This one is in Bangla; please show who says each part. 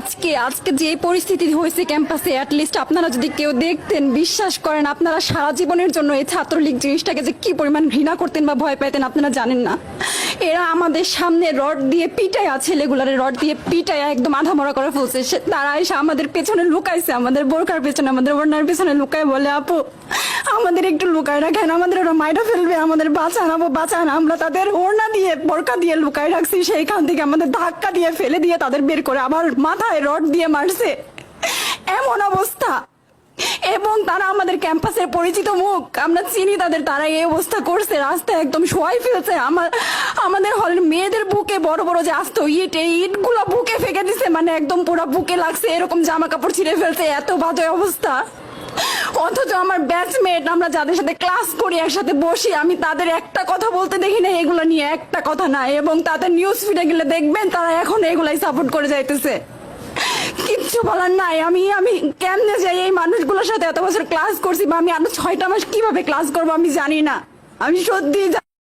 Speaker 1: আজকে আজকে যে পরিস্থিতি হয়েছে ক্যাম্পাসে, অ্যাটলিস্ট আপনারা যদি কেউ দেখতেন, বিশ্বাস করেন আপনারা সারা জীবনের জন্য এই ছাত্রলীগ জিনিসটাকে যে কি পরিমাণ ঘৃণা করতেন বা ভয় পাইতেন আপনারা জানেন না। এরা আমাদের সামনে রড দিয়ে পিটায়া, ছেলেগুলারে রড দিয়ে পিটায়া একদম আধা মরা করে ফেলছে। তারা এসে আমাদের পেছনে লুকাইছে, আমাদের বোরকার পেছনে, আমাদের ওড়নার পেছনে লুকায় বলে, আপু আমাদের একটু লুকায় রাখেন, আমাদের ওরা মাইটা ফেলবে, আমাদের বাঁচান আপু বাঁচান। আমরা তাদের ওড়না দিয়ে বোরকা দিয়ে লুকায় রাখছি, সেইখান থেকে আমাদের ধাক্কা দিয়ে ফেলে দিয়ে তাদের বের করে আবার মাথায় রড দিয়ে মারছে। এমন অবস্থা। এবং তারা আমাদের ক্যাম্পাসের পরিচিত মুখ, আমরা চিনি তাদের, তারা এই অবস্থা করছে, রাস্তায় একদম শোয়াই ফেলছে। আমাদের হলের মেয়েদের বুকে বড় বড় যে আসতো ইট, এই ইটগুলো বুকে ফেঁকে দিছে, মানে একদম পুরো বুকে লাগছে, এরকম জামা কাপড় ছিঁড়ে ফেলছে, এত বাজে অবস্থা। অথচ আমার ব্যাচমেট, আমরা যাদের সাথে ক্লাস করি, একসাথে বসি, আমি তাদের একটা কথা বলতে দেখি না এগুলো নিয়ে, একটা কথা না। এবং তাদের নিউজ ফিডে গেলে দেখবেন তারা এখন এগুলাই সাপোর্ট করে যাইতেছে। কিচ্ছু বলার নাই। আমি আমি কেমনে যাই এই মানুষগুলোর সাথে এত বছর ক্লাস করছি, বা আমি আরো 6টা মাস কিভাবে ক্লাস করবো আমি জানি না। আমি সত্যি